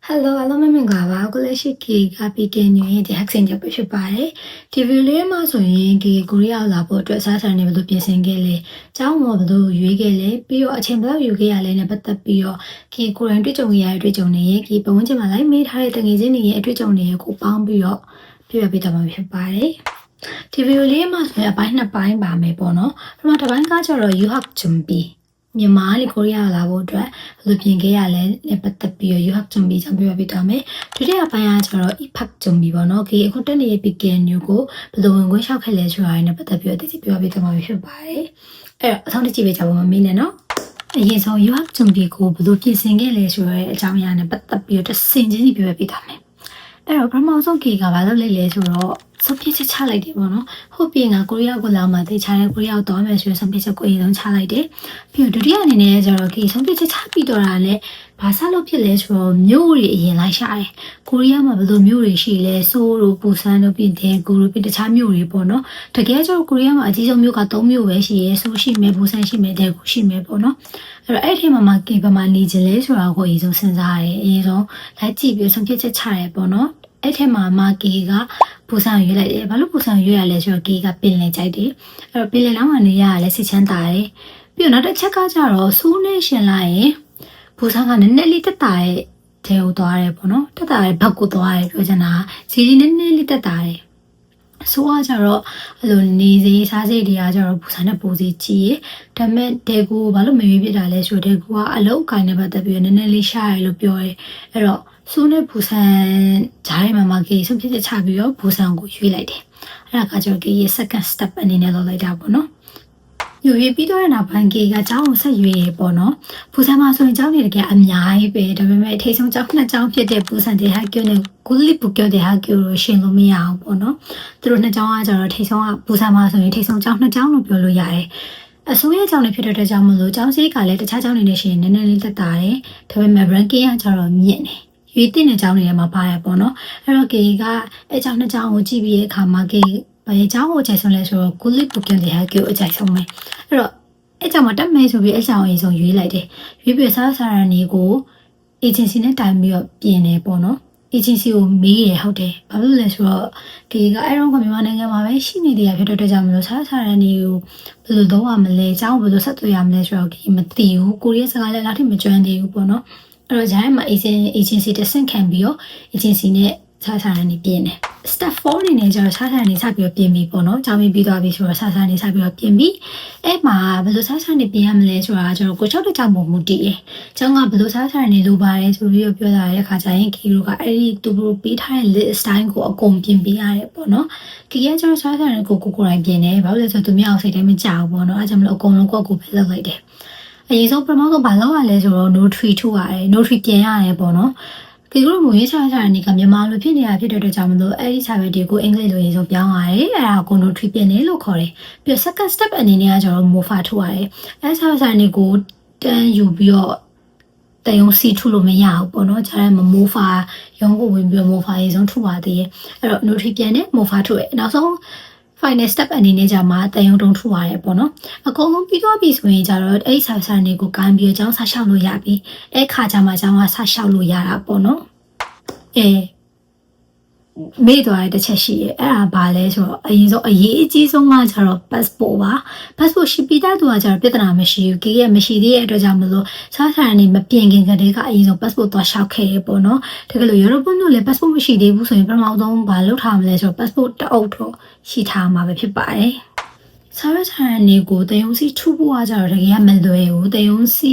Hello အားလုံးမင်္ဂလာပါအခုလက်ရှိ KK က PK ညွှန်ရဲ့ဒီ accent ကြပ်ဖြစ်ပါတယ်ဒီ view လေးမှာဆိုရင် KK ကိုရီးယားလာဖို့အတွက်စားဆန်နေဘယ်လိုပြင်ဆင်ခဲ့လဲကျောင်းမှာဘယ်လိုရွေးခဲ့လဲပြီးတော့အချိန်ဘယ်လောက်ယူခဲ့ရလဲနဲ့ပတ်သက်ပြီးတော့ KK ကိုယ်တိုင်တွေ့ကြုံရတဲ့တွေ့ကြုံတွေရဲ့ KK ပတ်ဝန်းကျင်မှာလိုက်မေးထားတဲ့တငယ်ချင်းတွေရဲ့အတွေ့အကြုံတွေကိုပေါင်းပြီးတော့ပြပြပေးသွားမှာဖြစ်ပါတယ်ဒီ view လေးမှာဆိုရင်အပိုင်းနှစ်ပိုင်းပါမယ်ပေါ့နော်ပထမတစ်ပိုင်းကကျတော့ you have to beမြန်မာနဲ့ကိုရီးယားလာဖို့အတွက်ဘယ်လိုပြင်ခဲ့ရလဲနဲ့ပတ်သက်ပြီးတော့ you have to be ကြောင့်ပြောပြသွားမယ်ဒုတိယပိုင်းကကျတော့ impact to be ပေါ့နော် KK အခုတက်နေတဲ့ PK new ကိုဘယ်လိုဝင်ခွင့်လျှောက်ခဲ့လဲဆိုတာနဲ့ပတ်သက်ပြီးတော့သိပြောပြသွားမှာဖြစ်ပါတယ်အဲ့တော့အဆုံးထိကြည့်ပေးကြပါဦးမင်းနဲ့နော်အရင်ဆုံး you have to be ကိုဘယ်လိုပြင်ဆင်ခဲ့လဲဆိုရဲအကြောင်းအရာနဲ့ပတ်သက်ပြီးတော့တစ်ဆင့်ချင်းစီပြောပြသွားမယ်အဲ့တော့ပထမဆုံး KK ကဘာလုပ်လိုက်လဲဆိုတော့ဆုံးဖြတ်ချက်ချလိုက်တယ်ပေါ့နော်ဟုတ်ပြီငါကိုရီးယားကိုလာမှသိချတဲ့ကိုရီးယားကိုသွားမယ်ဆိုရင်ဆုံးဖြတ်ချက်ကိုအရင်ဆုံးချလိုက်တယ်ပြီးတော့ဒုတိယအနေနဲ့ကျတော့ KK ဆုံးဖြတ်ချက်ချပြီးတော့တာလည်းဘာဆက်လို့ဖြစ်လဲဆိုတော့မြို့တွေအရင်လိုက်ရှာတယ်ကိုရီးယားမှာဘယ်လိုမြို့တွေရှိလဲဆိုးတို့ပူဆန်တို့ပြင်တင်ကူတို့ပြင်တခြားမြို့တွေပေါ့နော်တကယ်ကျတော့ကိုရီးယားမှာအကြီးဆုံးမြို့က3မြို့ပဲရှိရဲဆိုးရှိမယ်ပူဆန်ရှိမယ်တဲကူရှိမယ်ပေါ့နော်အဲ့ဒီမှာမှ KK ဘာမှနေချင်လဲဆိုတာကိုအရင်ဆုံးစဉ်းစားရတယ်အရင်ဆုံးလိုက်ကြည့်ပြီးဆုံးဖြတ်ချက်ချရတယ်ပေါ့နော်အဲ့ထဲမှာ KK ကပူဆန်ရွေးလိုက်တယ်ဘာလို့ပူဆန်ရွေးရလဲဆိုတော့ KK ကပင်လယ်ကြိုက်တယ်အဲ့တော့ပင်လယ်လောင်းကနေရလဲစိတ်ချမ်းသာတယ်ပြီးတော့နောက်တစ်ချက်ကကျတော့စူးနေရှင်လိုက်ရင်ပူဆန်ကနည်းနည်းလေးတက်တာရဲ့ထဲကိုသွားတယ်ပေါ့နော်တက်တာရဲ့ဘက်ကိုသွားတယ်ပြောချင်တာဇီဒီနည်းနည်းလေးတက်တာရဲ့ဆိုတော့ကျတော့အဲ့လိုနေစေစားစေတွေကကျတော့ပူဆန်နဲ့ပူစီကြီးရဲ့ဒါပေမဲ့ဒေကူဘာလို့မရွေးပြတာလဲဆိုတော့ဒေကူကအလုတ်အကိုင်းနဲ့ပတ်သက်ပြီးနည်းနည်းလေးရှားရလို့ပြောတယ်အဲ့တော့စူးနဲ့ပူဆန်ဂျားရဲ့မှာ KK ဆုံးဖြတ်ချက်ချပြီးတော့ပူဆန်ကိုရွေးလိုက်တယ်အဲ့ဒါကကျတော့ KK ရဲ့ second step အနေနဲ့လုပ်လိုက်တာပေါ့နော်ရွေးပြီးတော့နောက်ပိုင်း KK ကကျောင်းကိုဆက်ရွေးရပေါ့နော်ပူဆန်မှာဆိုရင်ကျောင်းတွေတကယ်အများကြီးပဲဒါပေမဲ့ထိတ်ဆုံးကျောင်းနှစ်ကျောင်းဖြစ်တဲ့ပူဆန်တဲ့ဟာကျိုးနဲ့ကိုလီပူကျတဲ့ဟာကျိုးကိုရှင်းလို့မရအောင်ပေါ့နော်သူတို့နှစ်ကျောင်းကကျတော့ထိတ်ဆုံးကပူဆန်မှာဆိုရင်ထိတ်ဆုံးကျောင်းနှစ်ကျောင်းလို့ပြောလို့ရတယ်အစိုးရကျောင်းတွေဖြစ်တဲ့ကြောင့်မလို့ကျောင်းစည်းကလည်းတခြားကျောင်းတွေနဲ့ရှင်နည်းနည်းလေးတက်တာတယ်ဒါပေမဲ့ ranking ကကျတော့မြင့်တယ်ရွေးတင်တဲ့ကျောင်းတွေထဲမှာပါတယ်ပေါ့နော်အဲ့တော့ KK ကအဲ့ကျောင်းနှစ်ကျောင်းကိုကြည့်ပြီးတဲ့အခါမှာ KK ဘာရဲ့ကျောင်းကိုအကြိုက်ဆုံးလဲဆိုတော့ကိုလီပူကျတဲ့ဟာကျိုးအကြိုက်ဆုံးပဲအဲ့တော့အဲ့ကြောင့်မတက်မဲဆိုပြီးအဲ့ကြောင့်အရင်ဆုံးရွေးလိုက်တယ်ရွေးပြီးစားရနေကို agency နဲ့တိုင်ပြီးတော့ပြင်နေပေါ့နော် agency ကိုမေးရဟုတ်တယ်ဘာလို့လဲဆိုတော့ KK ကအဲ့တော့မြန်မာနိုင်ငံမှာပဲရှိနေတဲ့ဖြစ်တဲ့အတွက်ကြောင့်မလို့စားနေကိုဘယ်လိုလုပ်ရမလဲကျောင်းဘယ်လိုဆက်သွယ်ရမလဲဆိုတော့ KK မသိဘူးကိုရီးယားစကားလည်းလောက်ထိမကျွမ်းသေးဘူးပေါ့နော်အဲ့တော့ဂျားမှာ agency တက်ဆင့်ခံပြီးတော့ agency နဲ့စားနေပြင်တယ် step 4အနေနဲ့ကျတော့စားနေစပြီးတော့ပြင်ပြီပေါ့နော်ကျောင်းပြီးသွားပြီဆိုတော့စားနေစပြီးတော့ပြင်ပြီအဲ့မှာဘယ်လိုစားနေပြင်ရမလဲဆိုတာကျတော့ကိုချောက်တဲ့ကြောင့်ပုံမူတည်တယ်ကျောင်းကဘယ်လိုစားနေလိုပါတယ်ဆိုပြီးတော့ပြောလာတဲ့အခါကျရင် KK တို့ကအဲ့ဒီသူတို့ပေးထားတဲ့ list တိုင်းကိုအကုန်ပြင်ပေးရတယ်ပေါ့နော် KK ကကျတော့စားနေကိုယ်တိုင်ပြင်တယ်ဘာလို့လဲဆိုတော့သူမြောက်စိတ်တိုင်းမကြောက်ပေါ့နော်အဲ့ကြောင့်မလို့အကုန်လုံးကိုပဲလုပ်လိုက်တယ်အရင်ဆုံးပထမဆုံးဘာလုပ်ရလဲဆိုတော့ notary ထုတ်ရတယ် notary ပြင်ရတယ်ပေါ့နော်KK တို့မွေးစားနေကမြန်မာလိုဖြစ်နေတာဖြစ်တဲ့အတွက်ကြောင့်မလို့အဲ့ဒီစာရွက်တွေကိုအင်္ဂလိပ်လိုရေးဆိုပြောင်းရတယ်အဲ့ဒါကို notary ပြင်တယ်လို့ခေါ်တယ်ပြီးတော့ second step အနေနဲ့ကကျတော့ mofa ထုတ်ရတယ်အဲ့စာနေကိုတန်းယူပြီးတော့တယုံစီထုတ်လို့မရဘူးပေါ့နော်ကြားထဲမှာ mofa ရုံးကိုဝင်ပြီးတော့ mofa ရေးဆုံးထုတ်ပါသေးတယ်အဲ့တော့ notary ပြင်တယ် mofa ထုတ်ရနောက်ဆုံးfinal step အနေနဲ့ကြမှာတယုံတုံထုတ်ရတယ်ပေါ့နော်အကုန်လုံးပြီးသွားပြီဆိုရင်ကြတော့အဲ့စာနေကိုကိုင်းပြီးတော့ကျောင်းဆက်လျှောက်လို့ရပြီအဲ့ခါကျမှကျောင်းကဆက်လျှောက်လို့ရတာပေါ့နော်မေ့သွားတဲ့တစ်ချက်ရှိရဲအဲ့ဒါဘာလဲဆိုတော့အရင်ဆုံးအရေးအကြီးဆုံးကကျတော့ passport ပါ passport ရှိပြီးသားသူကကျတော့ပြဿနာမရှိဘူး KK ရဲ့မရှိသေးတဲ့အတွက်ကြောင့်မလို့စားနေမပြင်ခင်ကတည်းကအရင်ဆုံး passport သွားလျှောက်ခဲ့ရပေါ့နော်တကယ်လို့ Europe တို့လည်း passport မရှိသေးဘူးဆိုရင်ပထမဆုံးဘာလုပ်ထားမလဲဆိုတော့ passport တအုပ်တော့ရှိထားမှာပဲဖြစ်ပါတယ်စားနေကိုတယုံစီထုဖို့ကကျတော့တကယ်မလွယ်ဘူးတယုံစီ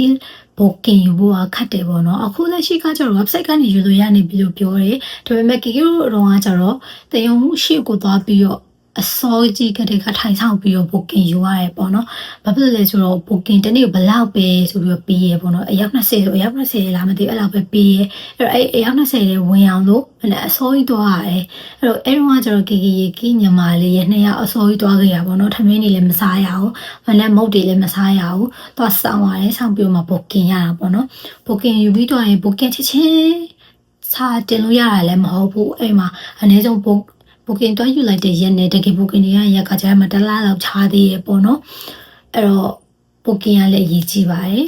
booking ယူဖို့ခက်တယ်ပေါ့နော်အခုလက်ရှိကကျတော့ website ကနေယူလို့ရနေပြီလို့ပြောတယ်ဒါပေမဲ့ KK တို့တော့ကကျတော့တယုံရှေ့ကိုသွားပြီးတော့အစောကြီးကတည်းကထိုင်ဆောင်ပြီးတော့ booking ယူရတယ်ပေါ့နော်ဘာဖြစ်လို့လဲဆိုတော့ booking တနေ့ဘယ်လောက်ပဲဆိုပြီးတော့ပေးရပေါ့နော်အယောက်20ဆိုအယောက်20လားမသိဘူးအဲ့လောက်ပဲပေးရအဲ့တော့အယောက်20လေးဝင်အောင်လို့အစောကြီးသွားရတယ်အဲ့တော့အဲ့တော့ကကျတော့ KK ရေကညီမလေးရဲ့2ယောက်အစောကြီးသွားခဲ့ရပေါ့နော်ထမင်းတွေလည်းမစားရဘူးမနဲ့မုတ်တွေလည်းမစားရဘူးသွားဆောင်ရတယ်ဆောင်ပြီးတော့မှ booking ရတာပေါ့နော် booking ယူပြီးတော့ရင် booking ချက်ချင်းစာတင်လို့ရတာလည်းမဟုတ်ဘူးအဲ့မှာအနည်းဆုံးbooking တွားယူလိုက်တဲ့ရက်နဲ့တကယ် booking တွေကရက်ကကြမ်းမှာ1လလောက်ခြားသေးရပေါ့နော်အဲ့တော့ booking ကလည်းအရေးကြီးပါတယ်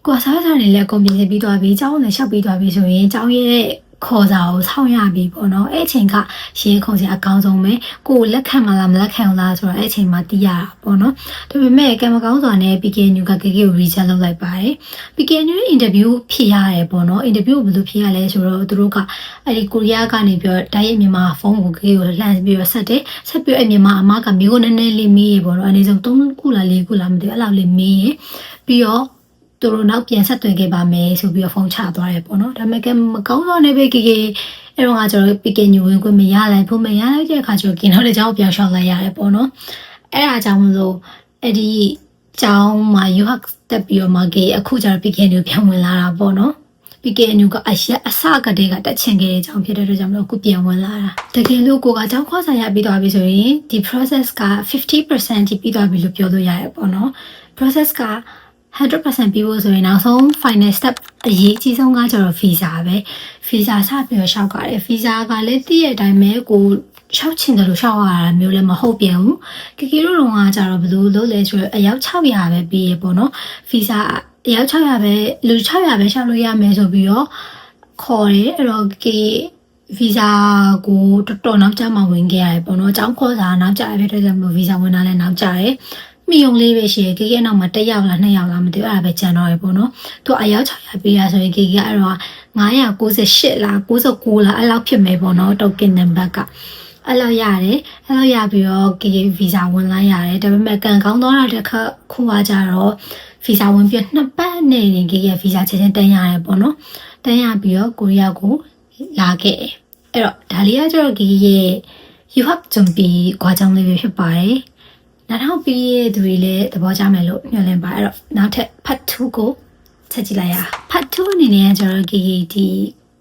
ကိုစားနေလည်းအကုန်ပြင်ဆင်ပြီးသွားပြီကျောင်းလည်းရှောက်ပြီးသွားပြီဆိုရင်ကျောင်းရဲ့ ခေါ်စာကိုဆောင်းရပြီပေါ့နော်အဲ့အချိန်ကရေခုံစရာအကောင်းဆုံးပဲကိုလက်ခံမလားမလက်ခံလားဆိုတော့အဲ့အချိန်မှာသိရတာပေါ့နော်ဒါပေမဲ့ကံမကောင်းစွာနဲ့ PKNU က KK ကို reject လုပ်လိုက်ပါတယ် PKNU interview ဖြေရတယ်ပေါ့နော် interview ဘယ်လိုဖြေရလဲဆိုတော့သူတို့ကအဲ့ဒီကိုရီးယားကနေပြီးတော့တိုက်ရိုက်မြန်မာဖုန်းကို KK ကိုလှမ်းပြီးတော့ဆက်တယ်ဆက်ပြီးအဲ့မြန်မာအမကမိကိုနည်းနည်းလေးမေးရပေါ့နော်အနေဆုံး3ခုလား4ခုလားမသိဘူးအဲ့လောက်လေးမေးရပြီးတော့သူတို့နောက်ပြန်ဆက်သွင်းခဲ့ပါမယ်ဆိုပြီးတော့ဖုန်းချသွားတယ်ပေါ့နော်ဒါပေမဲ့ကမကောင်းတော့နေပဲ KK အဲ့တော့ကကျွန်တော် PKNU ဝင်ခွင့်မရလိုက်ဘူးမရလိုက်တဲ့အခါကျတော့ကင်တော့တဲ့ကြောင်းပြောင်းလျှောက်လိုက်ရတယ်ပေါ့နော်အဲ့ဒါကြောင့်မလို့အဲ့ဒီကျောင်းမှာ UHAC တက်ပြီးတော့မှ KK အခုကျတော့ PKNU ပြန်ဝင်လာတာပေါ့နော် PKNU ကအစကတည်းကတက်ချင်ခဲ့တဲ့အကြောင်းဖြစ်တဲ့အတွက်ကြောင့်မလို့အခုပြန်ဝင်လာတာတကယ်လို့ကိုကကျောင်းခေါ်စာရပြီးသွားပြီဆိုရင်ဒီ process က 50% ထိပြီးသွားပြီလို့ပြောလို့ရတယ်ပေါ့နော် process က100% ပြီးဖို့ဆိုရင်နောက်ဆုံး final step အရေးအကြီးဆုံးကကျတော့ visa ပဲ visa စပြီးတော့ရှောက်ကြတယ် visa ကလည်းတည့်ရဲ့အတိုင်းပဲကိုရှောက်ချင်တယ်လို့ရှောက်ရတာမျိုးလည်းမဟုတ်ပြန်ဘူး KK တို့ကကျတော့ဘယ်လိုလုပ်လဲဆိုတော့အယောက်600ပဲပြီးရပေါ့နော် visa အယောက်600ပဲလူ600ပဲရှောက်လို့ရမယ်ဆိုပြီးတော့ခေါ်တယ်အဲ့တော့ KK visa ကိုတော်တော်နောက်ကျမှဝင်ခဲ့ရတယ်ပေါ့နော်အကြောင်းခေါ်စာနောက်ကျရဖြစ်တဲ့ကြောင့်မို့ visa ဝင်လာလဲနောက်ကျတယ်မိယုံလေးပဲရှိရ KK နောက်မှာ1ယောက်လား2ယောက်လားမသိဘူးအဲ့ဒါပဲကျန်တော့ရပေါ့နော်သူအယောက်600ပေးရဆိုရင် KK ကအဲ့တော့998လား99လားအဲ့လောက်ဖြစ်မယ်ပေါ့နော် token number ကအဲ့လောက်ရတယ်အဲ့လောက်ရပြီးတော့ KK visa ဝင်လိုက်ရတယ်ဒါပေမဲ့ကံကောင်းသွားတဲ့ခါခုကကြတော့ visa ဝင်ပြီး2ပတ်နဲ့ KK visa ချက်ချင်းတန်းရတယ်ပေါ့နော်တန်းရပြီးတော့ကိုရီးယားကိုလာခဲ့တယ်အဲ့တော့ဒါလေးကကျတော့ KK ရဲ့ UHAC ဂျွန်ပီကွာကြောင်းလေးပဲဖြစ်ပါတယ်နောက်ထောင်ပြီးရတဲ့သူတွေလည်းသဘောကျမယ်လို့ညွှန်လင်းပါအဲ့တော့နောက်ထပ် part 2ကိုဆက်ကြည့်လိုက်ရအောင် part 2အနေနဲ့ကျတော့ KK ဒီ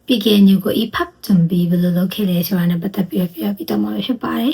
PKNU ကို EPUB ဂျွန်ပီဘယ်လိုလုပ်ခဲ့လဲဆိုတာနဲ့ပတ်သက်ပြီးတော့မှာဖြစ်ပါတယ်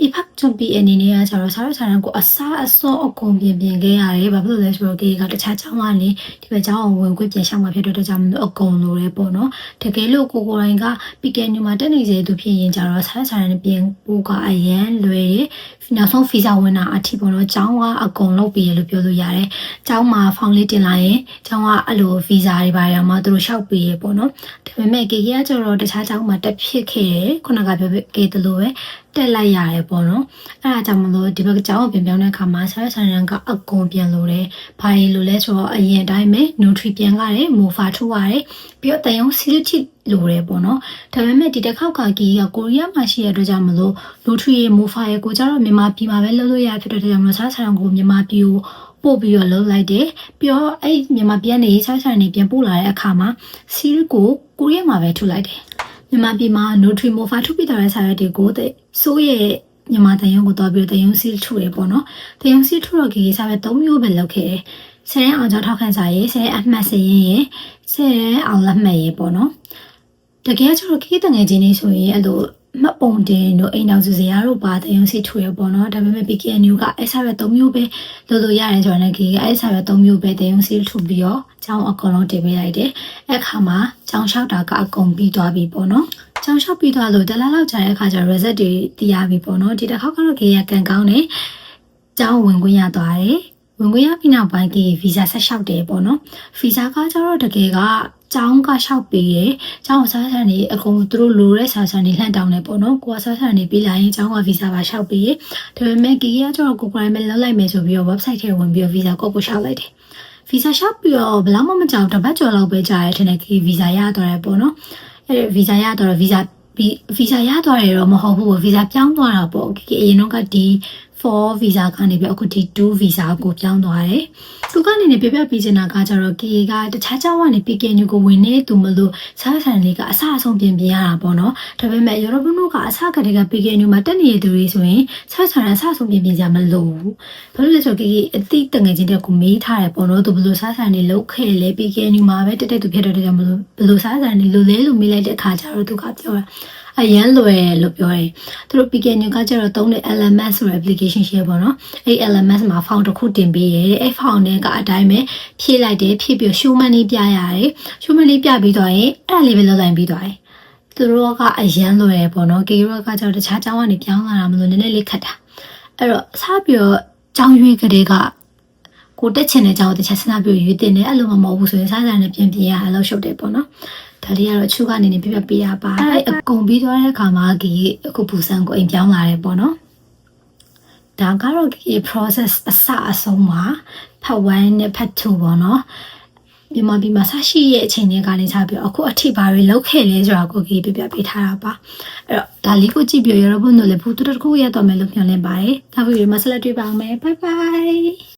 EPUB ဂျွန်ပီအနေနဲ့ကကျတော့စားရစားရန်ကိုအစားအစောအကုန်ပြင်ခဲ့ရတယ်ဘာဖြစ်လို့လဲဆိုတော့ KK ကတခြားကျောင်းကနေဒီဘက်ကျောင်းအောင်ဝင်ခွင့်ပြန်ရှောက်မှာဖြစ်တဲ့အတွက်ကြောင့်အကုန်လိုတယ်ပေါ့နော်တကယ်လို့ကိုတိုင်းက PKNU မှာတက်နေစေသူဖြစ်ရင်ကျတော့စားရစားရန်ပြင်ပို့ကအရန်လွယ်တယ်နောက်ဆုံး visa ဝင်တာအထိပေါ့နော်ကျောင်းကအကုန်လုပ်ပြီးရလို့ပြောလို့ရတယ်ကျောင်းမှာ form လေးတင်လိုက်ရင်ကျောင်းကအဲ့လို visa တွေပါရမှာသူတို့လျှောက်ပေးရပေါ့နော်ဒါပေမဲ့ KK ကကျတော့တခြားကျောင်းမှာတက်ဖြစ်ခဲ့တယ်ခုနကပြောခဲ့တယ်လို့ပဲတက်လိုက်ရတယ်ပေါ့နော်အဲ့ဒါကြောင့်မလို့ဒီဘက်ကျောင်းကိုပြန်ပြောင်းတဲ့အခါမှာဆရာဆရာကအကုန်ပြန်လို့တယ်ဘာတွေလို့လဲဆိုတော့အရင်တိုင်းပဲ nutri ပြန်ကြတယ်မိုဖာထုတ်ရတယ်ပြီးတော့တန်ရုံစီလတီလိုတယ်ပေါ့နော်ဒါပေမဲ့ဒီတစ်ခေါက်ကကြီးကကိုရီးယားမှာရှိရတဲ့အတွက်ကြောင့်မလို့ nutri ရေမိုဖာရေကိုကျတော့မြန်မာပြည်မှာပဲလုပ်လို့ရဖြစ်တဲ့အတွက်ကြောင့်မလို့ဆရာဆရာကိုမြန်မာပြည်ကိုပို့ပြီးတော့လုပ်လိုက်တယ်ပြီးတော့အဲ့မြန်မာပြည်ကနေဆရာဆရာနေပြန်ပို့လာတဲ့အခါမှာစီးကိုကိုရီးယားမှာပဲထုတ်လိုက်တယ်မြန်မာပြည်မှာ nutri mofa ထုတ်ပြီးတဲ့ဆာရက်တွေကိုစိုးရဲ့မြန်မာတန်ရုံကိုတော့ပြီးတော့တန်ရုံစီးထုတ်ရပေါ့နော်တန်ရုံစီးထုတ်တော့ KK ဆာရက်3မျိုးပဲလုပ်ခဲ့တယ်ဆယ်အောင်ကြောင်းထောက်ခံစာရေးဆယ်အမှတ်စရင်ရေးဆယ်အောင်လက်မှတ်ရေးပေါ့နော်တကယ်ကျတော့ KK တငယ်ချင်းလေးဆိုရင်အဲ့လိုမှတ်ပုံတင်တို့အိမ်တော်စုစရာတို့ပါတရုံစီထွေပေါ့နော်ဒါပေမဲ့ PKNU ကအဲ့ဆာရက်3မျိုးပဲလုပ်လို့ရတယ်ဆိုတော့ KK ကအဲ့ဆာရက်3မျိုးပဲတရုံစီထုပြီးတော့ကျောင်းအကုန်လုံးတင်ပေးလိုက်တယ်အဲ့ခါမှာကျောင်းလျှောက်တာကအကုန်ပြီးသွားပြီပေါ့နော်ကျောင်းလျှောက်ပြီးသွားလို့တလားလောက်ကြာတဲ့အခါကျတော့ result တွေသိရပြီပေါ့နော်ဒီတစ်ခေါက်ကတော့ KK ကကန်ကောင်းတယ်ကျောင်းဝင်ခွင့်ရသွားတယ်ဝင်ခွင့်ရပြီးနောက်ပိုင်း KK visa ဆက်လျှောက်တယ်ပေါ့နော် visa ကကျတော့တကယ်ကကျောင်းကလျှောက်ပေးတယ်။ကျောင်းစားဆန်နေအကုန်သူတို့လိုတဲ့စားဆန်နေလှမ်းတောင်းတယ်ပေါ့နော်။ကိုကစားဆန်နေပြီးလာရင်ကျောင်းက visa ပါလျှောက်ပေးတယ်။ဒါပေမဲ့ KK ကကျတော့ကိုယ်တိုင်ပဲလောက်လိုက်မယ်ဆိုပြီးတော့ website ထဲဝင်ပြီးတော့ visa ကိုလျှောက်လိုက်တယ်။ visa လျှောက်ပြီးတော့ဘယ်လောက်မှမကြောက်တပတ်ကျော်လောက်ပဲကြာရဲထင်တယ် KK visa ရသွားတယ်ပေါ့နော်။အဲ့ visa ရသွားတော့ visa ရသွားတယ်တော့မဟုတ်ဘူး visa ပြောင်းသွားတာပေါ့ KK အရင်တော့ကဒီ4 visa ကနေပြီးအခုဒီ2 visa ကိုပြောင်းသွားတယ်။သူကနေပြပြပေးချင်တာကကျတော့ KK ကတခြားကျောင်းကနေ PKNU ကိုဝင်နေသူမလို့စားဆန်လေးကအဆအဆုံးပြင်ရတာပေါ့နော်။ဒါပေမဲ့ယူရိုပတို့ကအဆကတည်းက PKNU မှာတက်နေတဲ့သူတွေဆိုရင်စားဆန်အဆအဆုံးပြင်ကြမလို့ဘူး။ဘာလို့လဲဆိုတော့ KK အတိတ်တငယ်ချင်းတွေကိုမေးထားတယ်ပေါ့နော်။သူဘလို့စားဆန်လေးလောက်ခဲ့လေ PKNU မှာပဲတက်သူဖြစ်တဲ့ကြောင့်မလို့ဘလို့စားဆန်လေးလိုလဲလို့မေးလိုက်တဲ့အခါကျတော့သူကပြောတာအရန်လွယ်လို့ပြောတယ်သူတို့ PKNU ကကျတော့သုံးတဲ့ LMS ဆိုတဲ့ application ရှိရပေါ့နော်အဲ့ LMS မှာ form တစ်ခုတင်ပေးရတယ်အဲ့ form နဲ့ကအတိုင်းပဲဖြည့်လိုက်တယ်ဖြည့်ပြီး show money ပြရတယ် show money ပြပြီးတော့ရင်အဲ့ဒါလေးပဲလောက်တိုင်းပြီးသွားတယ်သူတို့ကအရန်လွယ်ပေါ့နော် KK ကကျတော့တခြားကျောင်းကနေပြောင်းလာတာမလို့နည်းနည်းလေးခက်တာအဲ့တော့စပြီးတော့ကျောင်းရွေးကလေးကကိုတက်ချင်တဲ့ကျောင်းကိုတခြားစဉ်းစားပြီးရွေးတင်တယ်အဲ့လိုမှမဟုတ်ဘူးဆိုရင်စားစားနဲ့ပြင်ရအလုပ်ရှုပ်တယ်ပေါ့နော် ဒါလေးကတော့ချူကနေနေပြပြပေးတာပါအဲ့အကုန်ပြီးသွားတဲ့အခါမှာဂီအခုပူဆန်ကိုအိမ်ပြောင်းလာတယ်ပေါ့နော်ဒါကတော့ဂီ process အစအဆုံးမှာဖတ်1နဲ့ဖတ်2ပေါ့နော်မြန်မာပြည်မှာဆရှိရဲ့အချိန်တွေကနေစပြီးအခုအထိဘာတွေလောက်ခဲ့လဲဆိုတာကိုကြီးပြပြပေးထားတာပါအဲ့တော့ဒါလေးကိုကြည့်ပြီးရတော့ဘုံတို့လည်းဘူးတူတခုရတော့မယ်လို့ပြောနေပါတယ်နောက်ဗီဒီယိုမှာဆက်လက်တွေ့ပါအောင်မယ် bye bye